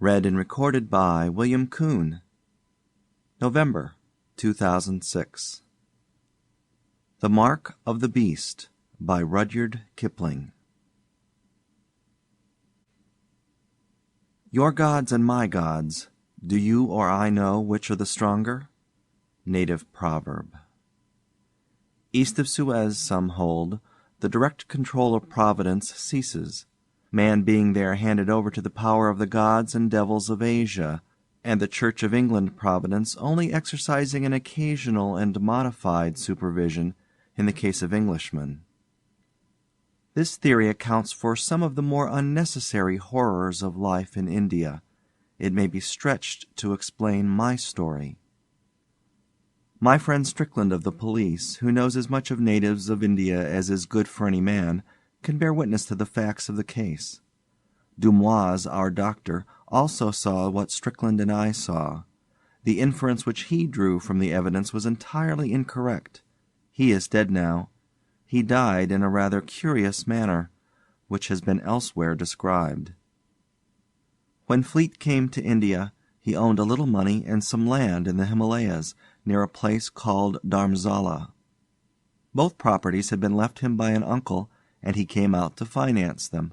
Read and recorded by William Kuhn. November 2006. The Mark of the Beast by Rudyard Kipling. Your gods and my gods, do you or I know which are the stronger? Native proverb. East of Suez, some hold, the direct control of Providence ceases, man being there handed over to the power of the gods and devils of Asia, and the Church of England Providence only exercising an occasional and modified supervision in the case of Englishmen. This theory accounts for some of the more unnecessary horrors of life in India. It may be stretched to explain my story. My friend Strickland of the police, who knows as much of natives of India as is good for any man, can bear witness to the facts of the case. Dumoise, our doctor, also saw what Strickland and I saw. The inference which he drew from the evidence was entirely incorrect. He is dead now. He died in a rather curious manner, which has been elsewhere described. When Fleet came to India, he owned a little money and some land in the Himalayas, near a place called Dharmsala. Both properties had been left him by an uncle, and he came out to finance them.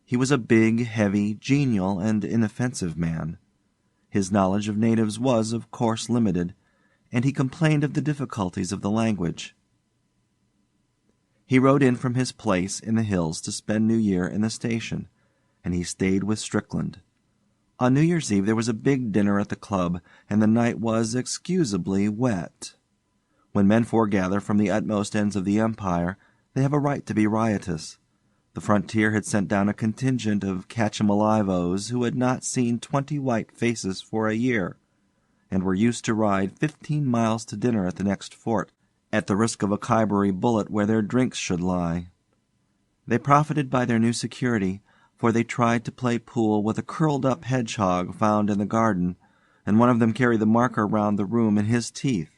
He was a big, heavy, genial, and inoffensive man. His knowledge of natives was, of course, limited, and he complained of the difficulties of the language. He rode in from his place in the hills to spend New Year in the station, and he stayed with Strickland. On New Year's Eve there was a big dinner at the club, and the night was excusably wet. When men foregather from the utmost ends of the empire, they have a right to be riotous. The frontier had sent down a contingent of catch-em-alive-os who had not seen 20 white faces for a year, and were used to ride 15 miles to dinner at the next fort, at the risk of a Khyberee bullet where their drinks should lie. They profited by their new security, for they tried to play pool with a curled-up hedgehog found in the garden, and one of them carried the marker round the room in his teeth.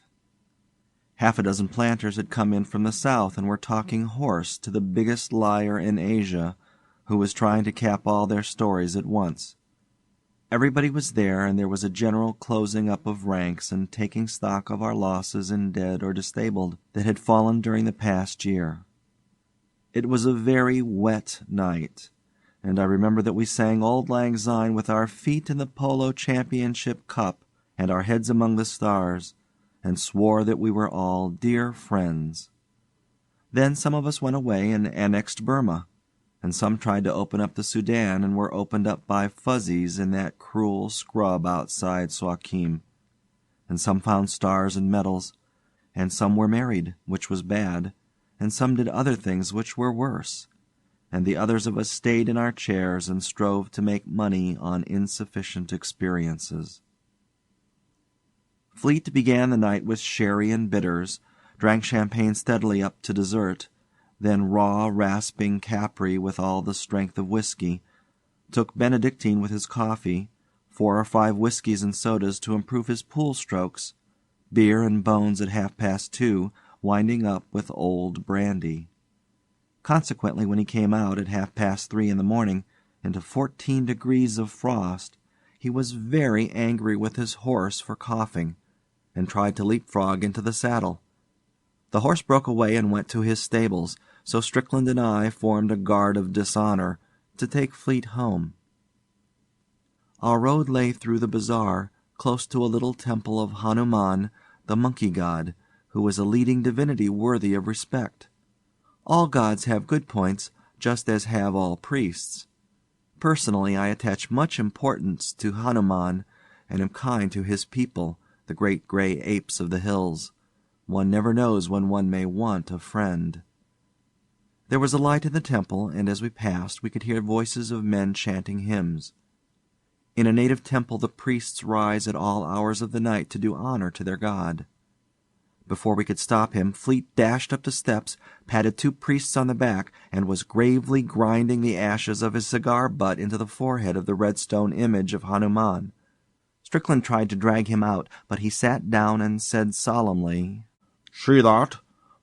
Half a dozen planters had come in from the south and were talking horse to the biggest liar in Asia, who was trying to cap all their stories at once. Everybody was there, and there was a general closing up of ranks and taking stock of our losses in dead or disabled that had fallen during the past year. It was a very wet night, and I remember that we sang Auld Lang Syne with our feet in the Polo Championship Cup and our heads among the stars, and swore that we were all dear friends. Then some of us went away and annexed Burma, and some tried to open up the Sudan and were opened up by fuzzies in that cruel scrub outside Suakim, and some found stars and medals, and some were married, which was bad, and some did other things which were worse, and the others of us stayed in our chairs and strove to make money on insufficient experiences. Fleet began the night with sherry and bitters, drank champagne steadily up to dessert, then raw, rasping Capri with all the strength of whiskey, took Benedictine with his coffee, 4 or 5 whiskies and sodas to improve his pool strokes, beer and bones at 2:30, winding up with old brandy. Consequently, when he came out at 3:30 in the morning, into 14 degrees of frost, he was very angry with his horse for coughing, and tried to leapfrog into the saddle. The horse broke away and went to his stables, so Strickland and I formed a guard of dishonor to take Fleet home. Our road lay through the bazaar, close to a little temple of Hanuman, the monkey god, who is a leading divinity worthy of respect. All gods have good points, just as have all priests. Personally, I attach much importance to Hanuman, and am kind to his people, the great gray apes of the hills. One never knows when one may want a friend. There was a light in the temple, and as we passed we could hear voices of men chanting hymns. In a native temple the priests rise at all hours of the night to do honor to their god. Before we could stop him, Fleet dashed up the steps, patted 2 priests on the back, and was gravely grinding the ashes of his cigar butt into the forehead of the red stone image of Hanuman. Strickland tried to drag him out, but he sat down and said solemnly, "See that?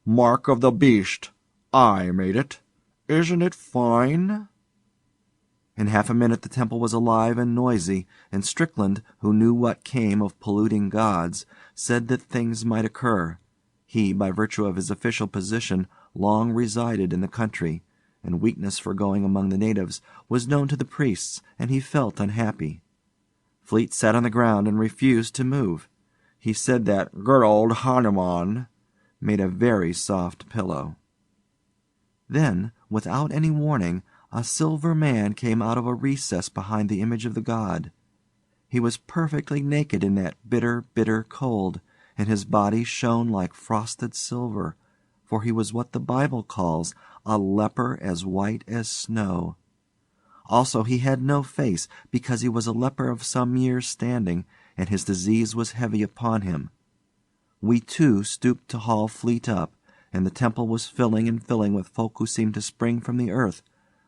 Mark of the beast. I made it. Isn't it fine?" In half a minute the temple was alive and noisy, and Strickland, who knew what came of polluting gods, said that things might occur. He, by virtue of his official position, long resided in the country, and weakness for going among the natives was known to the priests, and he felt unhappy. Fleet sat on the ground and refused to move. He said that good old Hanuman made a very soft pillow. Then, without any warning, a silver man came out of a recess behind the image of the god. He was perfectly naked in that bitter, bitter cold, and his body shone like frosted silver, for he was what the Bible calls a leper as white as snow. Also he had no face, because he was a leper of some years' standing, and his disease was heavy upon him. We too stooped to haul Fleet up, and the temple was filling and filling with folk who seemed to spring from the earth,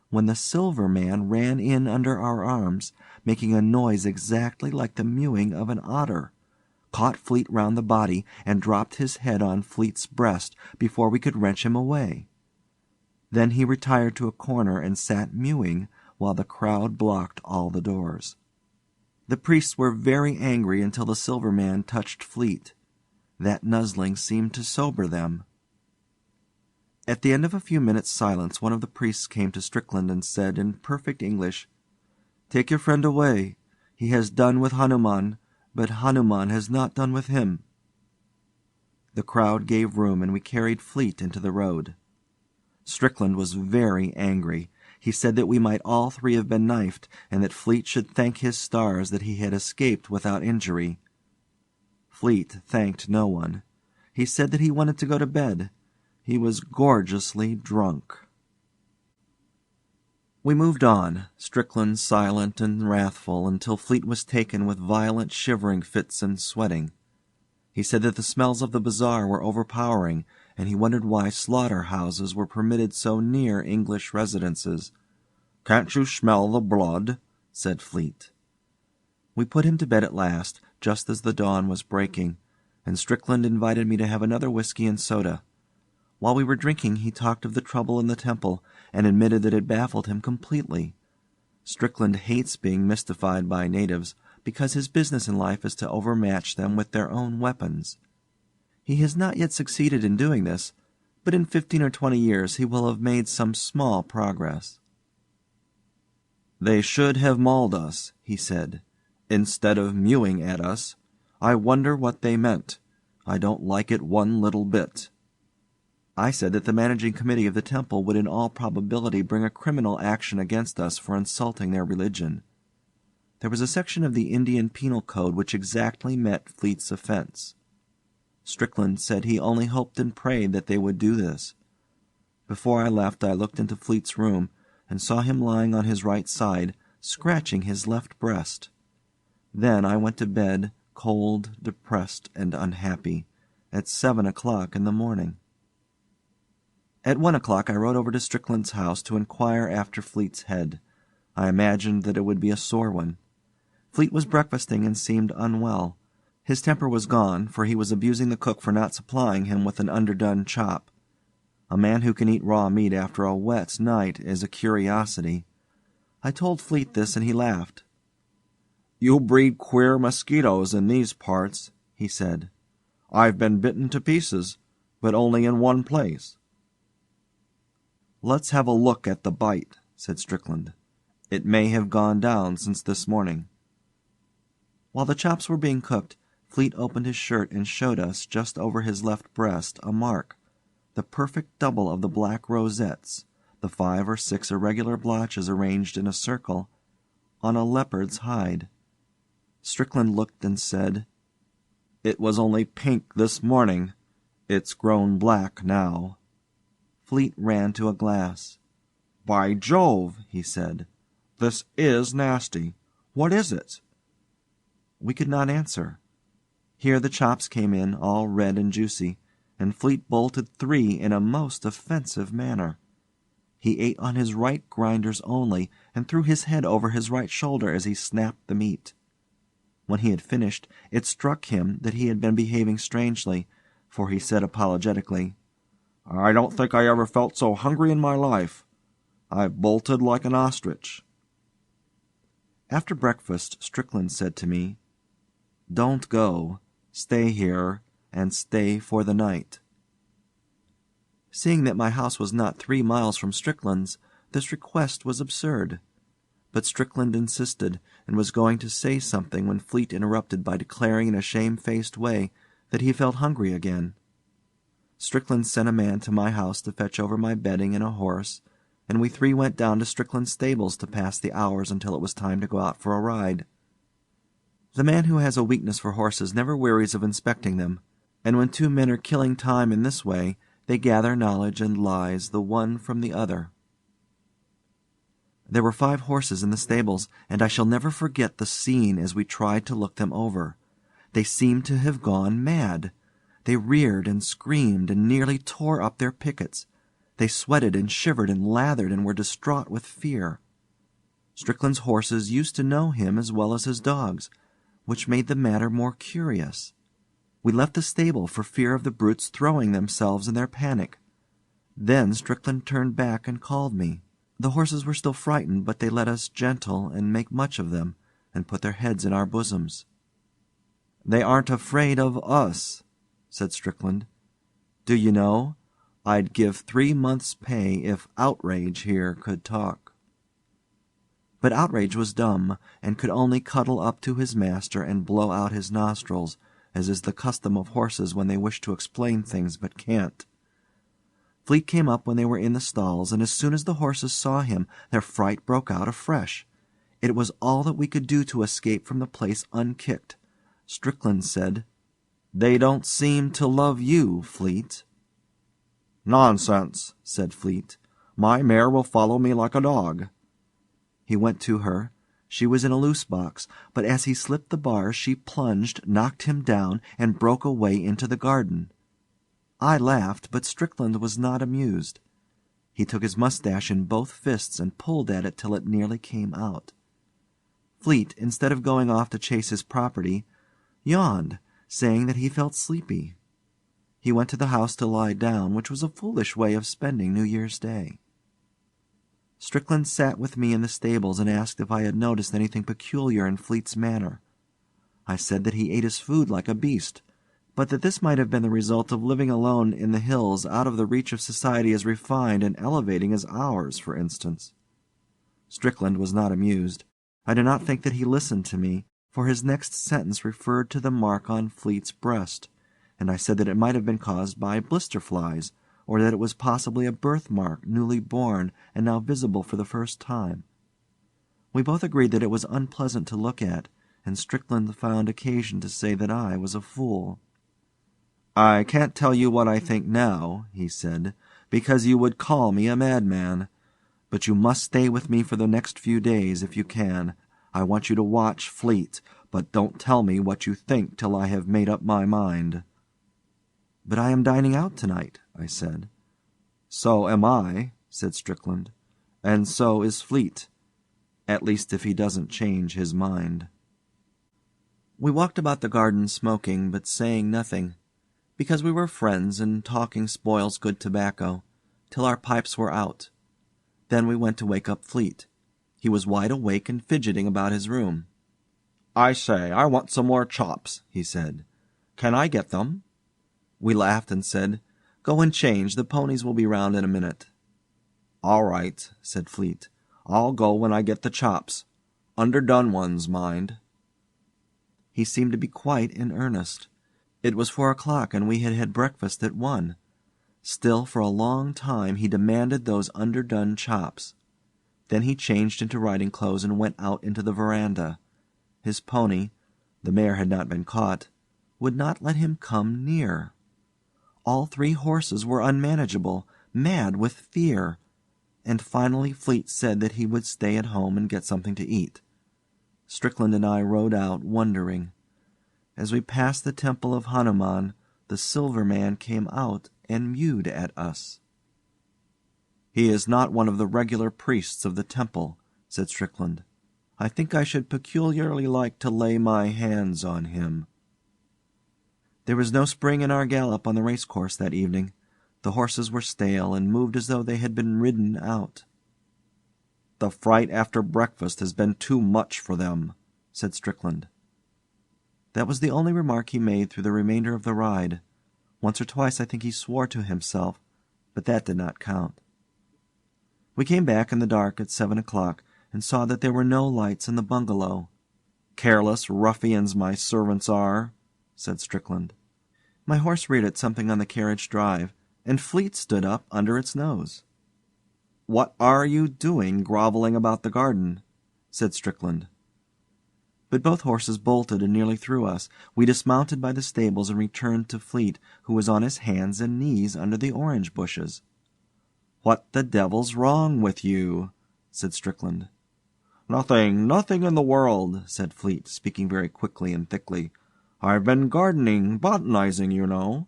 when the silver man ran in under our arms, making a noise exactly like the mewing of an otter, caught Fleet round the body, and dropped his head on Fleet's breast before we could wrench him away. Then he retired to a corner and sat mewing, while the crowd blocked all the doors. The priests were very angry until the silver man touched Fleet. That nuzzling seemed to sober them. At the end of a few minutes' silence one of the priests came to Strickland and said in perfect English, "Take your friend away. He has done with Hanuman, but Hanuman has not done with him." The crowd gave room, and we carried Fleet into the road. Strickland was very angry. He said that we might all three have been knifed, and that Fleet should thank his stars that he had escaped without injury. Fleet thanked no one. He said that he wanted to go to bed. He was gorgeously drunk. We moved on, Strickland silent and wrathful, until Fleet was taken with violent shivering fits and sweating. He said that the smells of the bazaar were overpowering, and he wondered why slaughter-houses were permitted so near English residences. "Can't you smell the blood?" said Fleet. We put him to bed at last, just as the dawn was breaking, and Strickland invited me to have another whiskey and soda. While we were drinking he talked of the trouble in the temple, and admitted that it baffled him completely. Strickland hates being mystified by natives, because his business in life is to overmatch them with their own weapons. He has not yet succeeded in doing this, but in 15 or 20 years he will have made some small progress. "They should have mauled us," he said, "instead of mewing at us. I wonder what they meant. I don't like it one little bit." I said that the managing committee of the temple would in all probability bring a criminal action against us for insulting their religion. There was a section of the Indian Penal Code which exactly met Fleet's offence. Strickland said he only hoped and prayed that they would do this. Before I left I looked into Fleet's room, and saw him lying on his right side, scratching his left breast. Then I went to bed, cold, depressed, and unhappy, at 7 o'clock in the morning. At 1 o'clock I rode over to Strickland's house to inquire after Fleet's head. I imagined that it would be a sore one. Fleet was breakfasting and seemed unwell. His temper was gone, for he was abusing the cook for not supplying him with an underdone chop. A man who can eat raw meat after a wet night is a curiosity. I told Fleet this, and he laughed. "You breed queer mosquitoes in these parts," he said. "I've been bitten to pieces, but only in one place." "Let's have a look at the bite," said Strickland. "It may have gone down since this morning." While the chops were being cooked, Fleet opened his shirt and showed us, just over his left breast, a mark, the perfect double of the black rosettes, the 5 or 6 irregular blotches arranged in a circle, on a leopard's hide. Strickland looked and said, "It was only pink this morning. It's grown black now." Fleet ran to a glass. "By Jove," he said, "this is nasty. What is it?" We could not answer. Here the chops came in, all red and juicy, and Fleet bolted 3 in a most offensive manner. He ate on his right grinders only, and threw his head over his right shoulder as he snapped the meat. When he had finished, it struck him that he had been behaving strangely, for he said apologetically, "I don't think I ever felt so hungry in my life. I've bolted like an ostrich." After breakfast Strickland said to me, "Don't go. Stay here, and stay for the night." Seeing that my house was not 3 miles from Strickland's, this request was absurd. But Strickland insisted, and was going to say something when Fleet interrupted by declaring in a shamefaced way that he felt hungry again. Strickland sent a man to my house to fetch over my bedding and a horse, and we three went down to Strickland's stables to pass the hours until it was time to go out for a ride. The man who has a weakness for horses never wearies of inspecting them, and when two men are killing time in this way, they gather knowledge and lies the one from the other. There were 5 horses in the stables, and I shall never forget the scene as we tried to look them over. They seemed to have gone mad. They reared and screamed and nearly tore up their pickets. They sweated and shivered and lathered and were distraught with fear. Strickland's horses used to know him as well as his dogs, which made the matter more curious. We left the stable for fear of the brutes throwing themselves in their panic. Then Strickland turned back and called me. The horses were still frightened, but they let us gentle and make much of them, and put their heads in our bosoms. "They aren't afraid of us," said Strickland. "Do you know, I'd give 3 months' pay if Outrage here could talk." But Outrage was dumb, and could only cuddle up to his master and blow out his nostrils, as is the custom of horses when they wish to explain things but can't. Fleet came up when they were in the stalls, and as soon as the horses saw him, their fright broke out afresh. It was all that we could do to escape from the place unkicked. Strickland said, "They don't seem to love you, Fleet." "Nonsense," said Fleet. "My mare will follow me like a dog." He went to her. She was in a loose box, but as he slipped the bars she plunged, knocked him down, and broke away into the garden. I laughed, but Strickland was not amused. He took his mustache in both fists and pulled at it till it nearly came out. Fleet, instead of going off to chase his property, yawned, saying that he felt sleepy. He went to the house to lie down, which was a foolish way of spending New Year's Day. Strickland sat with me in the stables and asked if I had noticed anything peculiar in Fleet's manner. I said that he ate his food like a beast, but that this might have been the result of living alone in the hills out of the reach of society as refined and elevating as ours, for instance. Strickland was not amused. I do not think that he listened to me, for his next sentence referred to the mark on Fleet's breast, and I said that it might have been caused by blister flies, or that it was possibly a birthmark newly born and now visible for the first time. We both agreed that it was unpleasant to look at, and Strickland found occasion to say that I was a fool. "I can't tell you what I think now," he said, "because you would call me a madman. But you must stay with me for the next few days, if you can. I want you to watch Fleet, but don't tell me what you think till I have made up my mind." "But I am dining out tonight," I said. "So am I," said Strickland, "and so is Fleet. At least if he doesn't change his mind." We walked about the garden smoking, but saying nothing, because we were friends and talking spoils good tobacco, till our pipes were out. Then we went to wake up Fleet. He was wide awake and fidgeting about his room. "I say, I want some more chops," he said. "Can I get them?" We laughed and said, "Go and change. The ponies will be round in a minute." "All right," said Fleet. "I'll go when I get the chops. Underdone ones, mind." He seemed to be quite in earnest. It was 4 o'clock, and we had had breakfast at 1. Still, for a long time, he demanded those underdone chops. Then he changed into riding clothes and went out into the veranda. His pony, the mare had not been caught, would not let him come near. All 3 horses were unmanageable, mad with fear, and finally Fleet said that he would stay at home and get something to eat. Strickland and I rode out, wondering. As we passed the temple of Hanuman, the Silver Man came out and mewed at us. "He is not one of the regular priests of the temple," said Strickland. "I think I should peculiarly like to lay my hands on him." There was no spring in our gallop on the racecourse that evening. The horses were stale, and moved as though they had been ridden out. the fright after breakfast has been too much for them," said Strickland. That was the only remark he made through the remainder of the ride. Once or twice I think he swore to himself, but that did not count. We came back in the dark at 7 o'clock, and saw that there were no lights in the bungalow. "Careless ruffians my servants are," said Strickland. My horse reared at something on the carriage drive, and Fleet stood up under its nose. "What are you doing grovelling about the garden?" said Strickland. But both horses bolted and nearly threw us. We dismounted by the stables and returned to Fleet, who was on his hands and knees under the orange bushes. "What the devil's wrong with you?" said Strickland. Nothing in the world," said Fleet, speaking very quickly and thickly. "I've been gardening, botanizing, you know.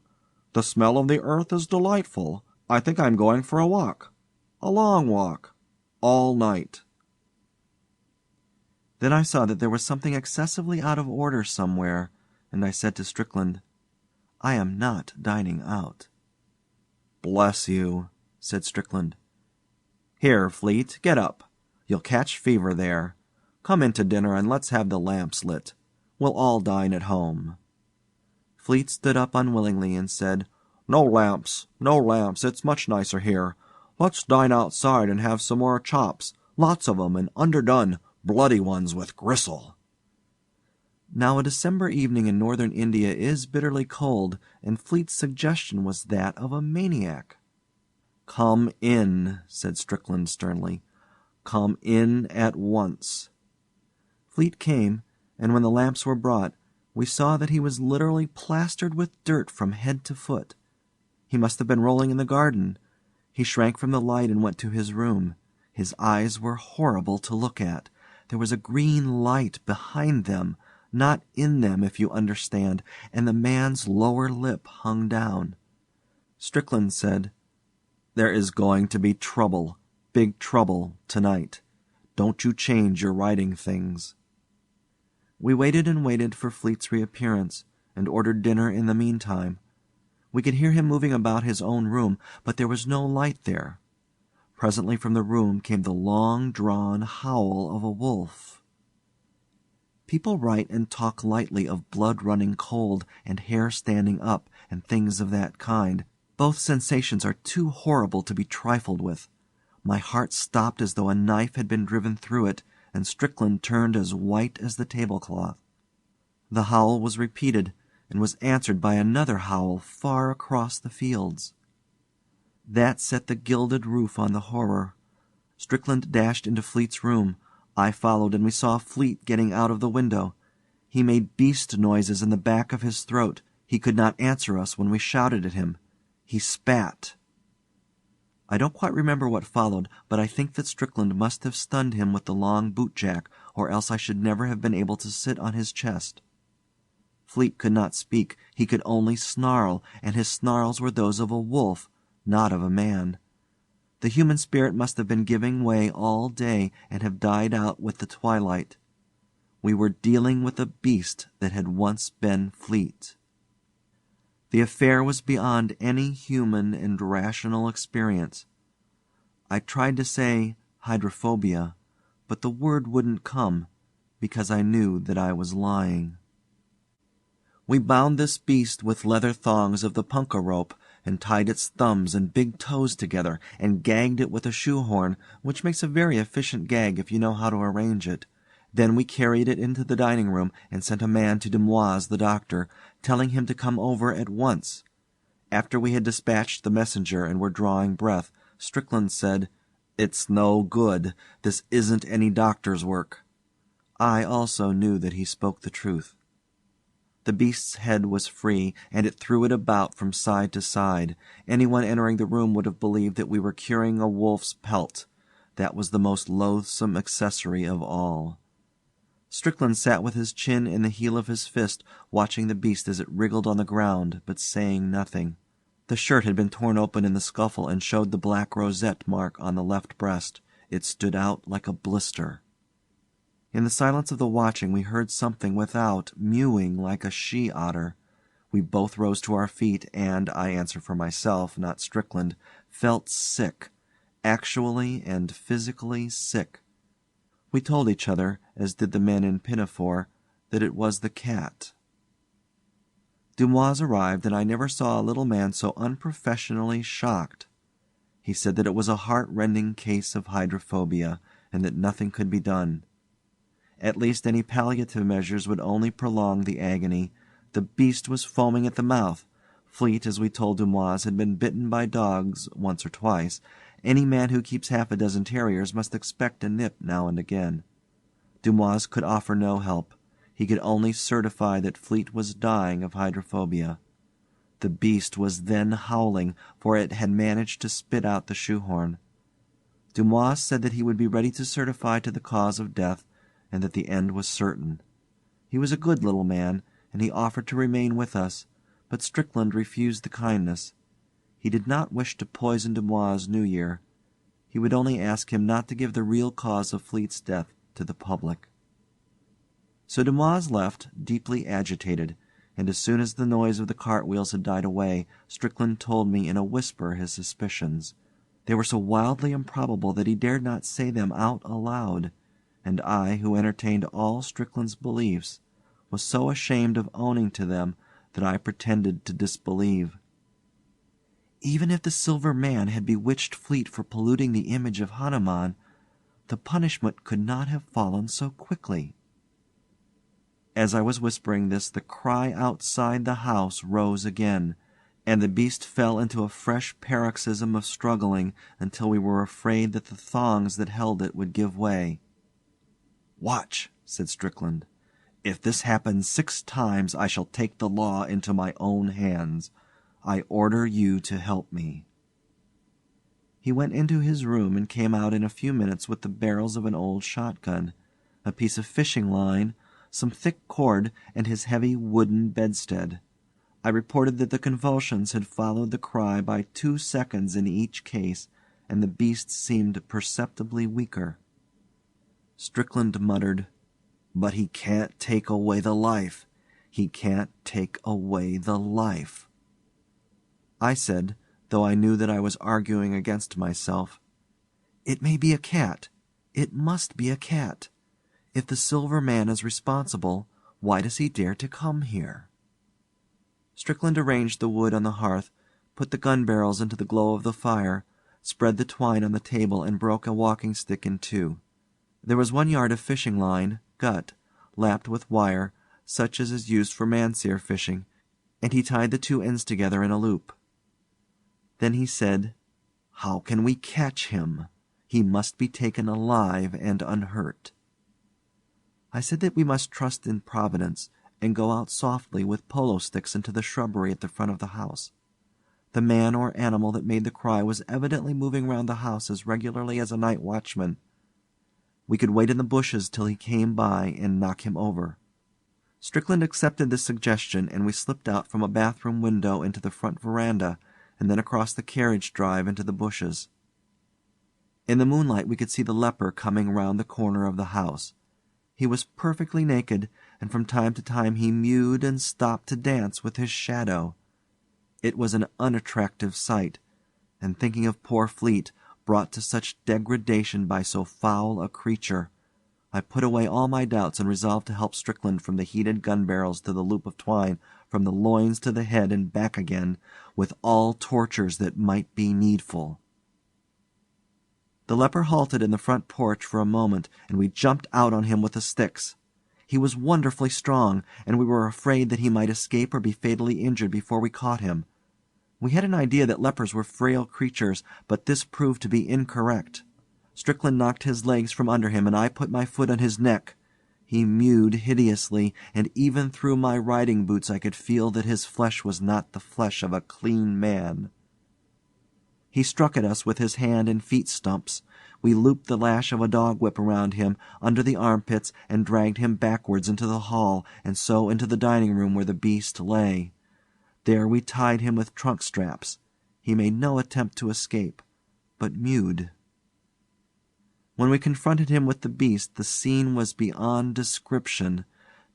The smell of the earth is delightful. I think I'm going for a walk. A long walk. All night." Then I saw that there was something excessively out of order somewhere, and I said to Strickland, "I am not dining out." "Bless you," said Strickland. "Here, Fleet, get up. You'll catch fever there. Come in to dinner and let's have the lamps lit. We'll all dine at home." Fleet stood up unwillingly and said, No lamps. It's much nicer here. Let's dine outside and have some more chops. Lots of 'em and underdone, bloody ones with gristle." Now a December evening in northern India is bitterly cold, and Fleet's suggestion was that of a maniac. "Come in," said Strickland sternly. "Come in at once." Fleet came, and when the lamps were brought, we saw that he was literally plastered with dirt from head to foot. He must have been rolling in the garden. He shrank from the light and went to his room. His eyes were horrible to look at. There was a green light behind them, not in them, if you understand, and the man's lower lip hung down. Strickland said, "There is going to be trouble, big trouble, tonight. Don't you change your writing things." We waited and waited for Fleet's reappearance, and ordered dinner in the meantime. We could hear him moving about his own room, but there was no light there. Presently from the room came the long-drawn howl of a wolf. People write and talk lightly of blood running cold and hair standing up and things of that kind. Both sensations are too horrible to be trifled with. My heart stopped as though a knife had been driven through it, and Strickland turned as white as the tablecloth. The howl was repeated, and was answered by another howl far across the fields. That set the gilded roof on the horror. Strickland dashed into Fleet's room. I followed, and we saw Fleet getting out of the window. He made beast noises in the back of his throat. He could not answer us when we shouted at him. He spat. I don't quite remember what followed, but I think that Strickland must have stunned him with the long boot-jack, or else I should never have been able to sit on his chest. Fleet could not speak. He could only snarl, and his snarls were those of a wolf, not of a man. The human spirit must have been giving way all day and have died out with the twilight. We were dealing with a beast that had once been Fleet. The affair was beyond any human and rational experience. I tried to say hydrophobia, but the word wouldn't come, because I knew that I was lying. We bound this beast with leather thongs of the punka rope, and tied its thumbs and big toes together, and gagged it with a shoehorn, which makes a very efficient gag if you know how to arrange it. Then we carried it into the dining room, and sent a man to Demoise, the doctor, telling him to come over at once. After we had dispatched the messenger and were drawing breath, Strickland said, "It's no good. This isn't any doctor's work." I also knew that he spoke the truth. The beast's head was free, and it threw it about from side to side. Anyone entering the room would have believed that we were curing a wolf's pelt. That was the most loathsome accessory of all. Strickland sat with his chin in the heel of his fist, watching the beast as it wriggled on the ground, but saying nothing. The shirt had been torn open in the scuffle and showed the black rosette mark on the left breast. It stood out like a blister. In the silence of the watching we heard something without, mewing like a she-otter. We both rose to our feet and, I answer for myself, not Strickland, felt sick, actually and physically sick. We told each other, as did the men in Pinafore, that it was the cat. Dumoise arrived, and I never saw a little man so unprofessionally shocked. He said that it was a heart-rending case of hydrophobia, and that nothing could be done. At least any palliative measures would only prolong the agony. The beast was foaming at the mouth. Fleet, as we told Dumoise, had been bitten by dogs once or twice. Any man who keeps half a dozen terriers must expect a nip now and again. Dumoise could offer no help. He could only certify that Fleet was dying of hydrophobia. The beast was then howling, for it had managed to spit out the shoehorn. Dumoise said that he would be ready to certify to the cause of death, and that the end was certain. He was a good little man, and he offered to remain with us, but Strickland refused the kindness. He did not wish to poison Dumoise' New Year. He would only ask him not to give the real cause of Fleet's death to the public. So Dumoise left, deeply agitated, and as soon as the noise of the cartwheels had died away, Strickland told me in a whisper his suspicions. They were so wildly improbable that he dared not say them out aloud, and I, who entertained all Strickland's beliefs, was so ashamed of owning to them that I pretended to disbelieve. Even if the Silver Man had bewitched Fleet for polluting the image of Hanuman, the punishment could not have fallen so quickly. As I was whispering this, the cry outside the house rose again, and the beast fell into a fresh paroxysm of struggling until we were afraid that the thongs that held it would give way. "Watch," said Strickland. "If this happens 6 times I shall take the law into my own hands. I order you to help me." He went into his room and came out in a few minutes with the barrels of an old shotgun, a piece of fishing line, some thick cord, and his heavy wooden bedstead. I reported that the convulsions had followed the cry by 2 seconds in each case, and the beast seemed perceptibly weaker. Strickland muttered, "But he can't take away the life. He can't take away the life." I said, though I knew that I was arguing against myself, "It may be a cat. It must be a cat. If the Silver Man is responsible, why does he dare to come here?" Strickland arranged the wood on the hearth, put the gun barrels into the glow of the fire, spread the twine on the table, and broke a walking stick in 2. There was 1 yard of fishing line, gut, lapped with wire, such as is used for Manseer fishing, and he tied the 2 ends together in a loop. Then he said, "How can we catch him? He must be taken alive and unhurt." I said that we must trust in Providence, and go out softly with polo sticks into the shrubbery at the front of the house. The man or animal that made the cry was evidently moving round the house as regularly as a night watchman. We could wait in the bushes till he came by and knock him over. Strickland accepted this suggestion, and we slipped out from a bathroom window into the front veranda, and then across the carriage drive into the bushes. In the moonlight we could see the leper coming round the corner of the house. He was perfectly naked, and from time to time he mewed and stopped to dance with his shadow. It was an unattractive sight, and thinking of poor Fleet, brought to such degradation by so foul a creature, I put away all my doubts and resolved to help Strickland from the heated gun barrels to the loop of twine, from the loins to the head and back again, with all tortures that might be needful. The leper halted in the front porch for a moment, and we jumped out on him with the sticks. He was wonderfully strong, and we were afraid that he might escape or be fatally injured before we caught him. We had an idea that lepers were frail creatures, but this proved to be incorrect. Strickland knocked his legs from under him, and I put my foot on his neck. He mewed hideously, and even through my riding boots I could feel that his flesh was not the flesh of a clean man. He struck at us with his hand and feet stumps. We looped the lash of a dog whip around him, under the armpits, and dragged him backwards into the hall, and so into the dining room where the beast lay. There we tied him with trunk straps. He made no attempt to escape, but mewed. When we confronted him with the beast, the scene was beyond description.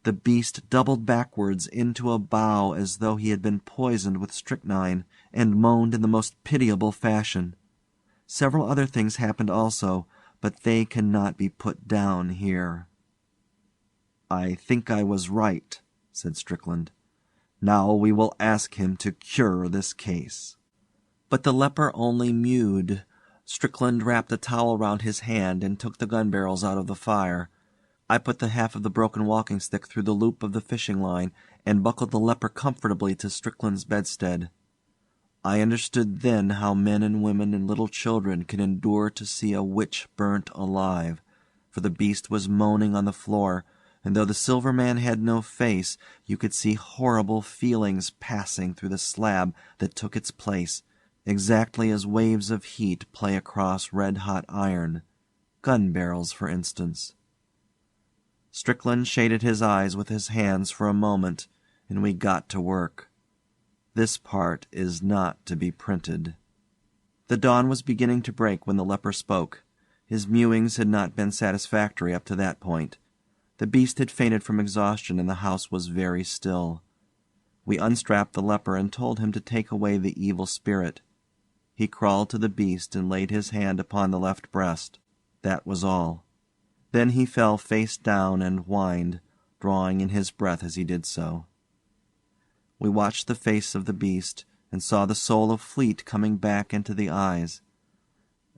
The beast doubled backwards into a bow as though he had been poisoned with strychnine, and moaned in the most pitiable fashion. Several other things happened also, but they cannot be put down here." "I think I was right," said Strickland. "Now we will ask him to cure this case." But the leper only mewed. Strickland wrapped a towel round his hand and took the gun barrels out of the fire. I put the half of the broken walking stick through the loop of the fishing line and buckled the leper comfortably to Strickland's bedstead. I understood then how men and women and little children can endure to see a witch burnt alive, for the beast was moaning on the floor, and though the silver man had no face, you could see horrible feelings passing through the slab that took its place, exactly as waves of heat play across red-hot iron, gun barrels, for instance. Strickland shaded his eyes with his hands for a moment, and we got to work. This part is not to be printed. The dawn was beginning to break when the leper spoke. His mewings had not been satisfactory up to that point. The beast had fainted from exhaustion, and the house was very still. We unstrapped the leper and told him to take away the evil spirit. He crawled to the beast and laid his hand upon the left breast. That was all. Then he fell face down and whined, drawing in his breath as he did so. We watched the face of the beast, and saw the soul of Fleet coming back into the eyes.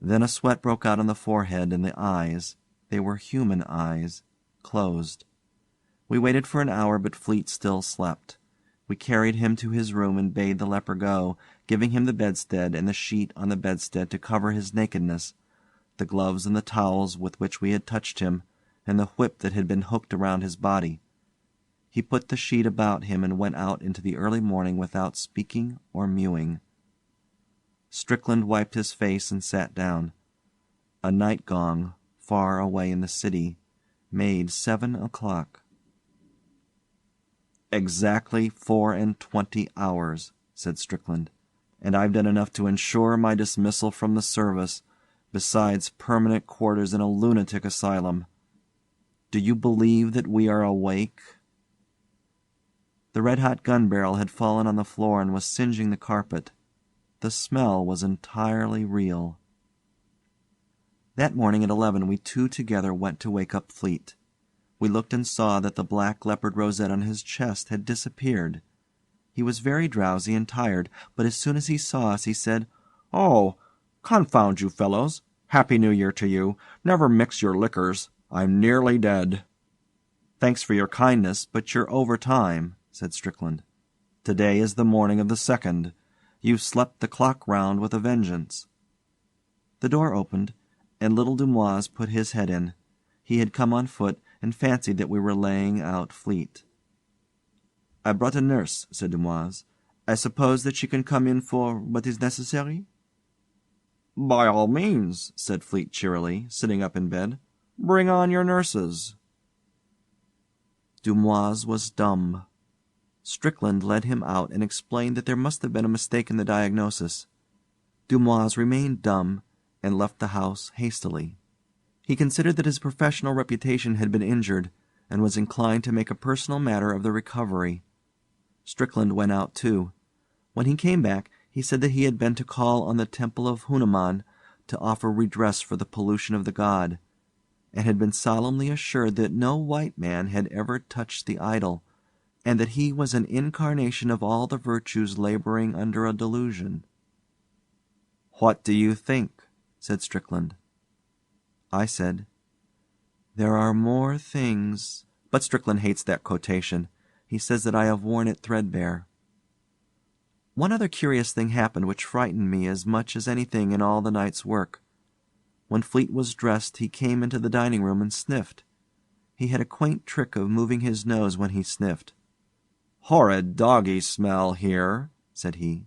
Then a sweat broke out on the forehead, and the eyes—they were human eyes—closed. We waited for an hour, but Fleet still slept. We carried him to his room and bade the leper go, giving him the bedstead and the sheet on the bedstead to cover his nakedness, the gloves and the towels with which we had touched him, and the whip that had been hooked around his body. He put the sheet about him and went out into the early morning without speaking or mewing. Strickland wiped his face and sat down. A night gong, far away in the city, made 7 o'clock. "Exactly 24 hours," said Strickland, "and I've done enough to ensure my dismissal from the service, besides permanent quarters in a lunatic asylum. Do you believe that we are awake?" The red-hot gun barrel had fallen on the floor and was singeing the carpet. The smell was entirely real. That morning at 11 we two together went to wake up Fleet. We looked and saw that the black leopard rosette on his chest had disappeared. He was very drowsy and tired, but as soon as he saw us he said, "Oh, confound you fellows! Happy New Year to you! Never mix your liquors. I'm nearly dead." "Thanks for your kindness, but you're over time," said Strickland. "Today is the morning of the 2nd. You've slept the clock round with a vengeance." The door opened, and little Dumoise put his head in. He had come on foot, and fancied that we were laying out Fleet. "I brought a nurse," said Dumoise. "I suppose that she can come in for what is necessary?" "By all means," said Fleet cheerily, sitting up in bed. "Bring on your nurses." Dumoise was dumb. Strickland led him out and explained that there must have been a mistake in the diagnosis. Dumoise remained dumb, and left the house hastily. He considered that his professional reputation had been injured, and was inclined to make a personal matter of the recovery. Strickland went out too. When he came back, he said that he had been to call on the temple of Hanuman to offer redress for the pollution of the god, and had been solemnly assured that no white man had ever touched the idol, and that he was an incarnation of all the virtues laboring under a delusion. "What do you think?" said Strickland. I said, "There are more things—" But Strickland hates that quotation. He says that I have worn it threadbare. One other curious thing happened which frightened me as much as anything in all the night's work. When Fleet was dressed he came into the dining room and sniffed. He had a quaint trick of moving his nose when he sniffed. "Horrid doggy smell here," said he.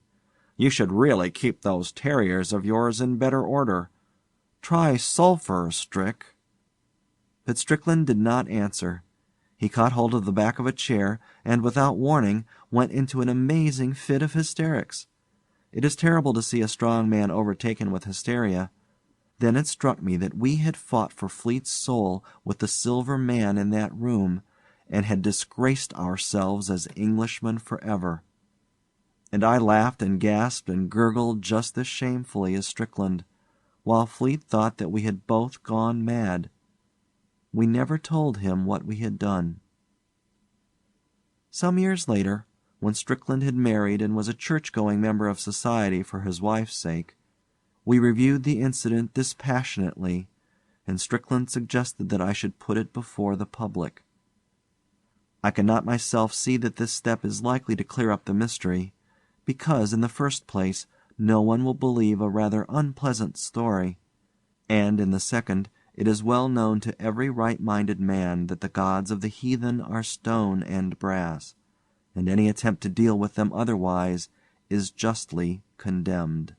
"You should really keep those terriers of yours in better order. Try sulphur, Strick." But Strickland did not answer. He caught hold of the back of a chair, and, without warning, went into an amazing fit of hysterics. It is terrible to see a strong man overtaken with hysteria. Then it struck me that we had fought for Fleet's soul with the silver man in that room, and had disgraced ourselves as Englishmen forever. And I laughed and gasped and gurgled just as shamefully as Strickland. while Fleet thought that we had both gone mad. We never told him what we had done. Some years later, when Strickland had married and was a church-going member of society for his wife's sake, we reviewed the incident dispassionately, and Strickland suggested that I should put it before the public. I cannot myself see that this step is likely to clear up the mystery, because, in the first place, no one will believe a rather unpleasant story, and, in the second, it is well known to every right-minded man that the gods of the heathen are stone and brass, and any attempt to deal with them otherwise is justly condemned.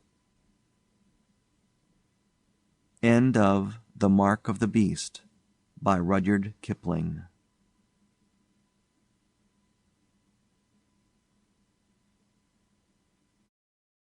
End of The Mark of the Beast by Rudyard Kipling.